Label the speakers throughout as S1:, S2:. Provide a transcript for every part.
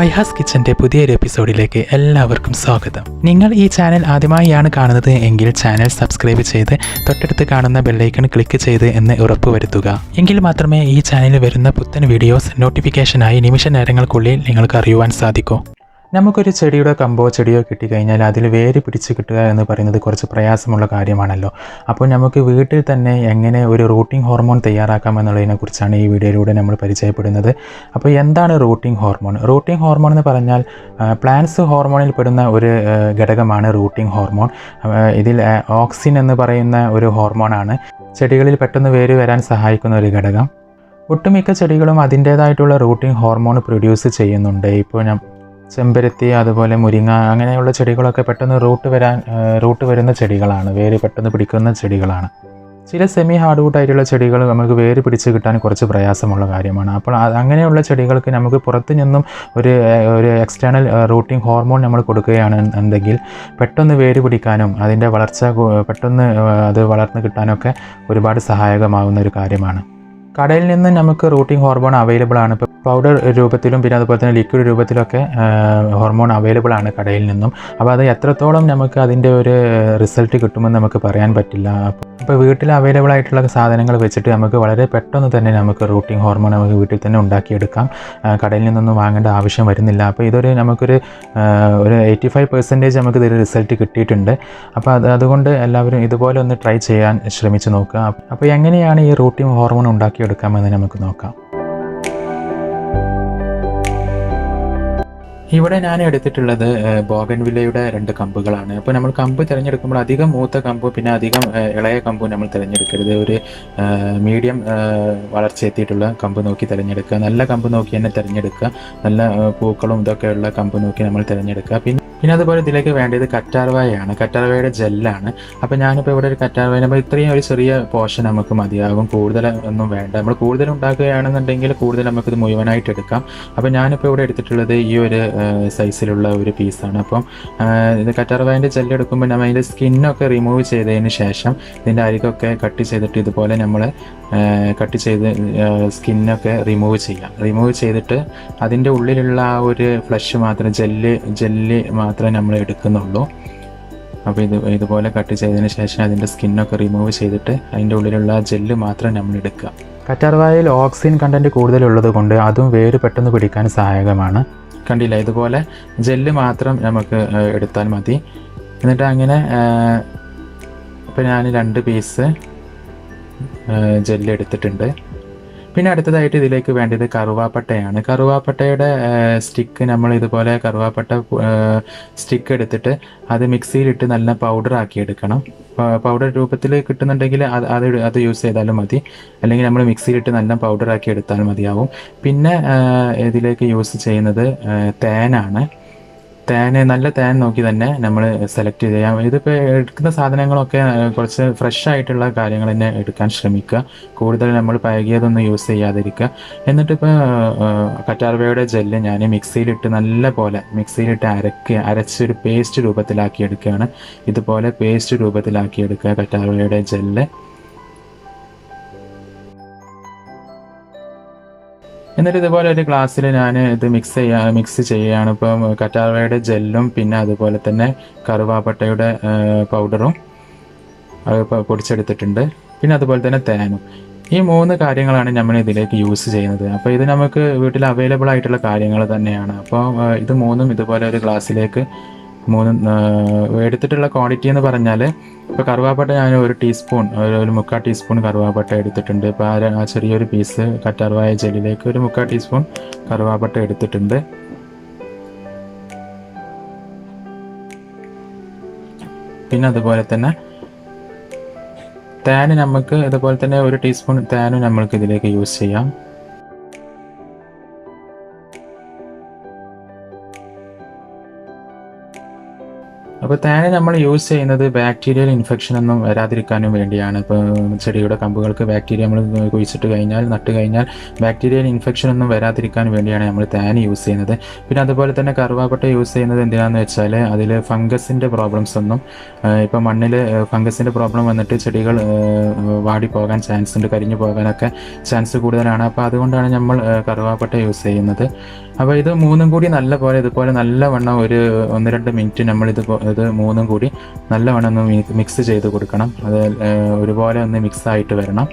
S1: ഫൈഹാസ് കിച്ചൻ്റെ പുതിയൊരു എപ്പിസോഡിലേക്ക് എല്ലാവർക്കും സ്വാഗതം. നിങ്ങൾ ഈ ചാനൽ ആദ്യമായാണ് കാണുന്നത് എങ്കിൽ ചാനൽ സബ്സ്ക്രൈബ് ചെയ്ത് തൊട്ടടുത്ത് കാണുന്ന ബെല്ലൈക്കൺ ക്ലിക്ക് ചെയ്ത് എന്ന് ഉറപ്പുവരുത്തുക. എങ്കിൽ മാത്രമേ ഈ ചാനലിൽ വരുന്ന പുത്തൻ വീഡിയോസ് നോട്ടിഫിക്കേഷനായി നിമിഷ നേരങ്ങൾക്കുള്ളിൽ നിങ്ങൾക്ക് അറിയുവാൻ സാധിക്കൂ. നമുക്കൊരു ചെടിയുടെ കമ്പോ ചെടിയോ കിട്ടിക്കഴിഞ്ഞാൽ അതിൽ വേര് പിടിച്ച് കിട്ടുക എന്ന് പറയുന്നത് കുറച്ച് പ്രയാസമുള്ള കാര്യമാണല്ലോ. അപ്പോൾ നമുക്ക് വീട്ടിൽ തന്നെ എങ്ങനെ ഒരു റൂട്ടിംഗ് ഹോർമോൺ തയ്യാറാക്കാം എന്നുള്ളതിനെക്കുറിച്ചാണ് ഈ വീഡിയോയിലൂടെ നമ്മൾ പരിചയപ്പെടുന്നത്. അപ്പോൾ എന്താണ് റൂട്ടിംഗ് ഹോർമോൺ? റൂട്ടിംഗ് ഹോർമോൺ എന്ന് പറഞ്ഞാൽ പ്ലാന്റ്സ് ഹോർമോണിൽ പെടുന്ന ഒരു ഘടകമാണ് റൂട്ടിംഗ് ഹോർമോൺ. ഇതിൽ ഓക്സിൻ എന്ന് പറയുന്ന ഒരു ഹോർമോണാണ് ചെടികളിൽ പെട്ടെന്ന് വേര് വരാൻ സഹായിക്കുന്ന ഒരു ഘടകം. ഒട്ടുമിക്ക ചെടികളും അതിൻ്റേതായിട്ടുള്ള റൂട്ടിംഗ് ഹോർമോൺ പ്രൊഡ്യൂസ് ചെയ്യുന്നുണ്ട്. ഇപ്പോൾ ചെമ്പരത്തി, അതുപോലെ മുരിങ്ങ, അങ്ങനെയുള്ള ചെടികളൊക്കെ പെട്ടെന്ന് റൂട്ട് വരുന്ന ചെടികളാണ്, വേര് പെട്ടെന്ന് പിടിക്കുന്ന ചെടികളാണ്. ചില സെമി ഹാർഡ്വുഡ് ആയിട്ടുള്ള ചെടികൾ നമുക്ക് വേര് പിടിച്ച് കിട്ടാൻ കുറച്ച് പ്രയാസമുള്ള കാര്യമാണ്. അപ്പോൾ അങ്ങനെയുള്ള ചെടികൾക്ക് നമുക്ക് പുറത്തു നിന്നും ഒരു എക്സ്റ്റേണൽ റൂട്ടിംഗ് ഹോർമോൺ നമ്മൾ കൊടുക്കുകയാണെന്നുണ്ടെങ്കിൽ പെട്ടെന്ന് വേര് പിടിക്കാനും അതിൻ്റെ വളർച്ച പെട്ടെന്ന് അത് വളർന്നു കിട്ടാനൊക്കെ ഒരുപാട് സഹായകമാകുന്ന ഒരു കാര്യമാണ്. കടയിൽ നിന്ന് നമുക്ക് റൂട്ടിംഗ് ഹോർമോൺ അവൈലബിൾ ആണ്. ഇപ്പോൾ പൗഡർ രൂപത്തിലും പിന്നെ അതുപോലെ തന്നെ ലിക്വിഡ് രൂപത്തിലൊക്കെ ഹോർമോൺ അവൈലബിൾ ആണ് കടയിൽ നിന്നും. അപ്പോൾ അത് എത്രത്തോളം നമുക്ക് അതിൻ്റെ ഒരു റിസൾട്ട് കിട്ടുമെന്ന് നമുക്ക് പറയാൻ പറ്റില്ല. അപ്പോൾ വീട്ടിൽ അവൈലബിൾ ആയിട്ടുള്ള സാധനങ്ങൾ വെച്ചിട്ട് നമുക്ക് വളരെ പെട്ടെന്ന് തന്നെ നമുക്ക് റൂട്ടിംഗ് ഹോർമോൺ നമുക്ക് വീട്ടിൽ തന്നെ ഉണ്ടാക്കിയെടുക്കാം. കടയിൽ നിന്നൊന്നും വാങ്ങേണ്ട ആവശ്യം വരുന്നില്ല. അപ്പോൾ നമുക്കൊരു 85% നമുക്ക് ഇതിൽ റിസൾട്ട് കിട്ടിയിട്ടുണ്ട്. അപ്പോൾ അതുകൊണ്ട് എല്ലാവരും ഇതുപോലെ ഒന്ന് ട്രൈ ചെയ്യാൻ ശ്രമിച്ച് നോക്കുക. അപ്പോൾ എങ്ങനെയാണ് ഈ റൂട്ടിംഗ് ഹോർമോൺ ഉണ്ടാക്കിയെടുക്കാമെന്ന് നമുക്ക് നോക്കാം. ഇവിടെ ഞാൻ എടുത്തിട്ടുള്ളത് ബോഗൻവില്ലയുടെ 2 കമ്പുകളാണ്. അപ്പോൾ നമ്മൾ കമ്പ് തിരഞ്ഞെടുക്കുമ്പോൾ അധികം മൂത്ത കമ്പും പിന്നെ അധികം ഇളയ കമ്പും നമ്മൾ തിരഞ്ഞെടുക്കരുത്. ഒരു മീഡിയം വളർച്ച എത്തിയിട്ടുള്ള കമ്പ് നോക്കി തിരഞ്ഞെടുക്കുക. നല്ല കമ്പ് നോക്കി തന്നെ തിരഞ്ഞെടുക്കുക. നല്ല പൂക്കളും ഇതൊക്കെയുള്ള കമ്പ് നോക്കി നമ്മൾ തിരഞ്ഞെടുക്കുക. പിന്നെ അതുപോലെ ഇതിലേക്ക് വേണ്ടത് കറ്റാർവാഴയാണ്. കറ്റാർവാഴയുടെ ജെല്ലാണ്. അപ്പോൾ ഞാനിപ്പോൾ ഇവിടെ ഒരു കറ്റാർവാഴ, അപ്പോൾ ഇത്രയും ഒരു ചെറിയ പോർഷൻ നമുക്ക് മതിയാകും. കൂടുതൽ ഒന്നും വേണ്ട. നമ്മൾ കൂടുതൽ ഉണ്ടാക്കുകയാണെന്നുണ്ടെങ്കിൽ കൂടുതൽ നമുക്കിത് മുഴുവനായിട്ട് എടുക്കാം. അപ്പോൾ ഞാനിപ്പോൾ ഇവിടെ എടുത്തിട്ടുള്ളത് ഈ ഒരു സൈസിലുള്ള ഒരു പീസാണ്. അപ്പം ഇത് കറ്റാർവാഴൻ്റെ ജെല്ല് എടുക്കുമ്പോൾ നമ്മൾ അതിൻ്റെ സ്കിന്നൊക്കെ റിമൂവ് ചെയ്തതിന് ശേഷം ഇതിൻ്റെ അരികൊക്കെ കട്ട് ചെയ്തിട്ട് ഇതുപോലെ നമ്മൾ കട്ട് ചെയ്ത് സ്കിന്നൊക്കെ റിമൂവ് ചെയ്യാം. റിമൂവ് ചെയ്തിട്ട് അതിൻ്റെ ഉള്ളിലുള്ള ആ ഒരു ഫ്ലഷ് മാത്രം ജെല്ല് മാത്രമേ നമ്മൾ എടുക്കുന്നുള്ളൂ. അപ്പോൾ ഇതുപോലെ കട്ട് ചെയ്തതിന് ശേഷം അതിൻ്റെ സ്കിന്നൊക്കെ റിമൂവ് ചെയ്തിട്ട് അതിൻ്റെ ഉള്ളിലുള്ള ജെല്ല് മാത്രം നമ്മൾ എടുക്കുക. കറ്റാർവാഴയിൽ ഓക്സിജൻ കണ്ടൻറ്റ് കൂടുതലുള്ളത് കൊണ്ട് അതും വേര് പെട്ടെന്ന് പിടിക്കാൻ സഹായകമാണ്. കണ്ടില്ല, ഇതുപോലെ ജെല്ല് മാത്രം നമുക്ക് എടുത്താൽ മതി. എന്നിട്ട് അങ്ങനെ ഇപ്പോൾ ഞാൻ 2 പീസ് ജെല്ല് എടുത്തിട്ടുണ്ട്. പിന്നെ അടുത്തതായിട്ട് ഇതിലേക്ക് വേണ്ടത് കറുവാപ്പട്ടയാണ്. കറുവാപ്പട്ടയുടെ സ്റ്റിക്ക് നമ്മൾ ഇതുപോലെ കറുവാപ്പട്ട സ്റ്റിക്ക് എടുത്തിട്ട് അത് മിക്സിയിലിട്ട് നല്ല പൗഡർ ആക്കി എടുക്കണം. പൗഡർ രൂപത്തിൽ കിട്ടുന്നുണ്ടെങ്കിൽ അത് യൂസ് ചെയ്താലും മതി, അല്ലെങ്കിൽ നമ്മൾ മിക്സിയിലിട്ട് നല്ല പൗഡർ ആക്കി എടുത്താൽ മതിയാവും. പിന്നെ ഇതിലേക്ക് യൂസ് ചെയ്യുന്നത് തേനാണ്. നല്ല തേൻ നോക്കി തന്നെ നമ്മൾ സെലക്ട് ചെയ്യാം. ഇതിപ്പോൾ എടുക്കുന്ന സാധനങ്ങളൊക്കെ കുറച്ച് ഫ്രഷ് ആയിട്ടുള്ള കാര്യങ്ങൾ തന്നെ എടുക്കാൻ ശ്രമിക്കുക. കൂടുതൽ നമ്മൾ പഴകിയതൊന്നും യൂസ് ചെയ്യാതിരിക്കുക. എന്നിട്ടിപ്പോൾ കറ്റാർവാഴയുടെ ജെല്ല് ഞാൻ മിക്സിയിലിട്ട് അരച്ചൊരു പേസ്റ്റ് രൂപത്തിലാക്കി എടുക്കുകയാണ്. ഇതുപോലെ പേസ്റ്റ് രൂപത്തിലാക്കി എടുക്കുക കറ്റാർവാഴയുടെ ജെല്ല്. എന്നിട്ട് ഇതുപോലെ ഒരു ഗ്ലാസ്സിൽ ഞാൻ ഇത് മിക്സ് ചെയ്യുകയാണ്. ഇപ്പം കറ്റാർവാഴയുടെ ജെല്ലും പിന്നെ അതുപോലെ തന്നെ കറുവാപ്പട്ടയുടെ പൗഡറും പൊടിച്ചെടുത്തിട്ടുണ്ട്. പിന്നെ അതുപോലെ തന്നെ തേനും. ഈ 3 കാര്യങ്ങളാണ് നമ്മൾ ഇതിലേക്ക് യൂസ് ചെയ്യുന്നത്. അപ്പോൾ ഇത് നമുക്ക് വീട്ടിൽ അവൈലബിൾ ആയിട്ടുള്ള കാര്യങ്ങൾ തന്നെയാണ്. അപ്പോൾ ഇത് 3ഉം ഇതുപോലെ ഒരു ഗ്ലാസ്സിലേക്ക് 3 എടുത്തിട്ടുള്ള ക്വാണ്ടിറ്റി എന്ന് പറഞ്ഞാൽ, ഇപ്പോൾ കറുവാപ്പട്ട ഞാൻ 1 ടീസ്പൂൺ, ഒരു 3/4 ടീസ്പൂൺ കറുവാപ്പട്ട എടുത്തിട്ടുണ്ട്. ഇപ്പോൾ ആ ചെറിയൊരു പീസ് കറ്റാർവാഴ ജെല്ലിലേക്ക് ഒരു 3/4 ടീസ്പൂൺ കറുവാപ്പട്ട എടുത്തിട്ടുണ്ട്. പിന്നെ അതുപോലെ തന്നെ തേന് നമുക്ക് ഇതുപോലെ തന്നെ 1 ടീസ്പൂൺ തേനും നമ്മൾക്ക് ഇതിലേക്ക് യൂസ് ചെയ്യാം. അപ്പോൾ തേൻ നമ്മൾ യൂസ് ചെയ്യുന്നത് ബാക്ടീരിയൽ ഇൻഫെക്ഷൻ ഒന്നും വരാതിരിക്കാനും വേണ്ടിയാണ്. ഇപ്പോൾ ചെടിയുടെ കമ്പുകൾക്ക് ബാക്ടീരിയ നമ്മൾ കുഴിച്ചിട്ട് കഴിഞ്ഞാൽ നട്ട് കഴിഞ്ഞാൽ ബാക്ടീരിയൽ ഇൻഫെക്ഷൻ ഒന്നും വരാതിരിക്കാൻ വേണ്ടിയാണ് നമ്മൾ തേൻ യൂസ് ചെയ്യുന്നത്. പിന്നെ അതുപോലെ തന്നെ കറുവാപ്പട്ട യൂസ് ചെയ്യുന്നത് എന്തിനാണെന്ന് വെച്ചാൽ അതിൽ ഫംഗസിൻ്റെ പ്രോബ്ലംസ് ഒന്നും ഇപ്പോൾ മണ്ണിൽ ഫംഗസിൻ്റെ പ്രോബ്ലം വന്നിട്ട് ചെടികൾ വാടിപ്പോകാൻ ചാൻസ് ഉണ്ട്, കരിഞ്ഞു പോകാനൊക്കെ ചാൻസ് കൂടുതലാണ്. അപ്പോൾ അതുകൊണ്ടാണ് നമ്മൾ കറുവാപ്പട്ട യൂസ് ചെയ്യുന്നത്. അപ്പോൾ ഇത് മൂന്നും കൂടി നല്ലപോലെ ഇതുപോലെ നല്ലവണ്ണം ഒരു 1-2 മിനിറ്റ് നമ്മൾ ഇത് മൂന്നും കൂടി നല്ലവണ്ണം ഒന്ന് മിക്സ് ചെയ്ത് കൊടുക്കണം. അത് ഒരുപോലെ ഒന്ന് മിക്സ് ആയിട്ട് വരണം.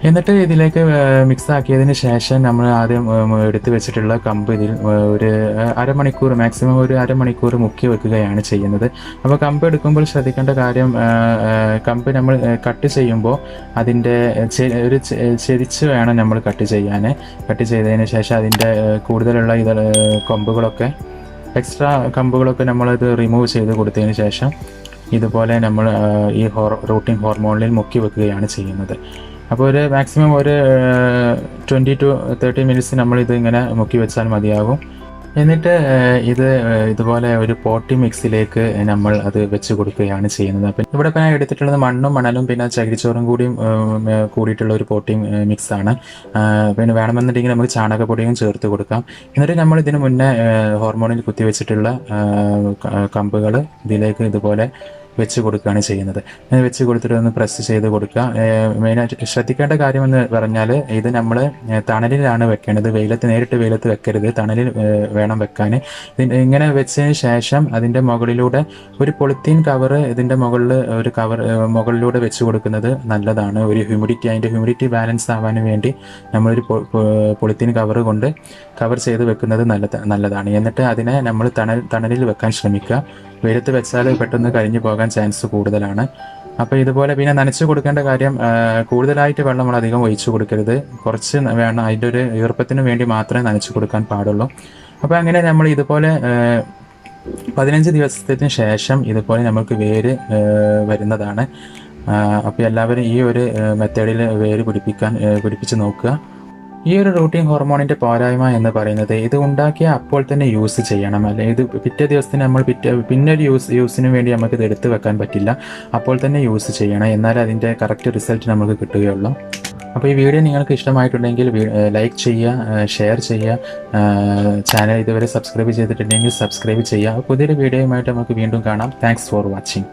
S1: എന്നിട്ട് ഇതിലേക്ക് മിക്സ് ആക്കിയതിന് ശേഷം നമ്മൾ ആദ്യം എടുത്തു വെച്ചിട്ടുള്ള കമ്പ് ഇതിൽ ഒരു അരമണിക്കൂർ, മാക്സിമം ഒരു അരമണിക്കൂർ മുക്കി വെക്കുകയാണ് ചെയ്യുന്നത്. അപ്പോൾ കമ്പ് എടുക്കുമ്പോൾ ശ്രദ്ധിക്കേണ്ട കാര്യം, കമ്പ് നമ്മൾ കട്ട് ചെയ്യുമ്പോൾ അതിൻ്റെ ഒരു ചെരിച്ച് വേണം നമ്മൾ കട്ട് ചെയ്യാൻ. കട്ട് ചെയ്തതിന് ശേഷം അതിൻ്റെ കൂടുതലുള്ള കൊമ്പുകളൊക്കെ, എക്സ്ട്രാ കമ്പുകളൊക്കെ നമ്മളത് റിമൂവ് ചെയ്ത് കൊടുത്തതിന് ശേഷം ഇതുപോലെ നമ്മൾ ഈ റൂട്ടിംഗ് ഹോർമോണിൽ മുക്കി വെക്കുകയാണ് ചെയ്യുന്നത്. അപ്പോൾ ഒരു മാക്സിമം ഒരു 20 to 30 മിനിറ്റ്സ് നമ്മളിത് ഇങ്ങനെ മുക്കി വെച്ചാൽ മതിയാകും. എന്നിട്ട് ഇതുപോലെ ഒരു പോട്ടി മിക്സിലേക്ക് നമ്മൾ അത് വെച്ച് കൊടുക്കുകയാണ് ചെയ്യുന്നത്. അപ്പം ഇവിടെ ഇപ്പോൾ ഞാൻ എടുത്തിട്ടുള്ളത് മണ്ണും മണലും പിന്നെ ചകിരിച്ചോറും കൂടിയിട്ടുള്ള ഒരു പോട്ടി മിക്സാണ്. പിന്നെ വേണമെന്നുണ്ടെങ്കിൽ നമുക്ക് ചാണകപ്പൊടിയും ചേർത്ത് കൊടുക്കാം. എന്നിട്ട് നമ്മൾ ഇതിന് മുന്നേ ഹോർമോണിൽ കുത്തിവെച്ചിട്ടുള്ള കമ്പുകൾ ഇതിലേക്ക് ഇതുപോലെ വെച്ച് കൊടുക്കുകയാണ് ചെയ്യുന്നത്. വെച്ച് കൊടുത്തിട്ട് ഒന്ന് പ്രസ് ചെയ്ത് കൊടുക്കുക. മെയിനായിട്ട് ശ്രദ്ധിക്കേണ്ട കാര്യമെന്ന് പറഞ്ഞാൽ ഇത് നമ്മൾ തണലിലാണ് വെക്കേണ്ടത്. നേരിട്ട് വെയിലത്ത് വെക്കരുത്, തണലിൽ വേണം വെക്കാൻ. ഇങ്ങനെ വെച്ചതിന് ശേഷം അതിൻ്റെ മുകളിലൂടെ ഒരു പൊളിത്തീൻ കവർ ഇതിൻ്റെ മുകളിലൂടെ വെച്ച് കൊടുക്കുന്നത് നല്ലതാണ്. ഒരു അതിൻ്റെ ഹ്യൂമിഡിറ്റി ബാലൻസ് ആവാൻ വേണ്ടി നമ്മളൊരു പൊളിത്തീൻ കവർ ചെയ്ത് വെക്കുന്നത് നല്ലതാണ്. എന്നിട്ട് അതിനെ നമ്മൾ തണലിൽ വെക്കാൻ ശ്രമിക്കുക. വെയിലത്ത് വെച്ചാൽ പെട്ടെന്ന് കരിഞ്ഞു പോകാൻ ചാൻസ് കൂടുതലാണ്. അപ്പോൾ ഇതുപോലെ പിന്നെ നനച്ച് കൊടുക്കേണ്ട കാര്യം, കൂടുതലായിട്ട് വെള്ളം നമ്മൾ അധികം ഒഴിച്ചു കൊടുക്കരുത്. കുറച്ച് വേണം, അതിൻ്റെ ഒരു ഈർപ്പത്തിന് വേണ്ടി മാത്രമേ നനച്ച് കൊടുക്കാൻ പാടുള്ളൂ. അപ്പോൾ അങ്ങനെ നമ്മൾ ഇതുപോലെ 15 ദിവസത്തിന് ശേഷം ഇതുപോലെ നമുക്ക് വേര് വരുന്നതാണ്. അപ്പോൾ എല്ലാവരും ഈ ഒരു മെത്തേഡിൽ വേര് പിടിപ്പിച്ച് നോക്കുക. ഈ ഒരു റൂട്ടിംഗ് ഹോർമോണിൻ്റെ പോരായ്മ എന്ന് പറയുന്നത് ഇത് ഉണ്ടാക്കിയ അപ്പോൾ തന്നെ യൂസ് ചെയ്യണം. അല്ലെങ്കിൽ ഇത് പിറ്റേ ദിവസത്തിന് നമ്മൾ പിന്നൊരു യൂസിന് വേണ്ടി നമുക്ക് ഇത് എടുത്ത് വെക്കാൻ പറ്റില്ല. അപ്പോൾ തന്നെ യൂസ് ചെയ്യണം, എന്നാൽ അതിൻ്റെ കറക്റ്റ് റിസൾട്ട് നമുക്ക് കിട്ടുകയുള്ളൂ. അപ്പോൾ ഈ വീഡിയോ നിങ്ങൾക്ക് ഇഷ്ടമായിട്ടുണ്ടെങ്കിൽ ലൈക്ക് ചെയ്യുക, ഷെയർ ചെയ്യുക. ചാനൽ ഇതുവരെ സബ്സ്ക്രൈബ് ചെയ്തിട്ടുണ്ടെങ്കിൽ സബ്സ്ക്രൈബ് ചെയ്യുക. പുതിയൊരു വീഡിയോയുമായിട്ട് നമുക്ക് വീണ്ടും കാണാം. Thanks for watching.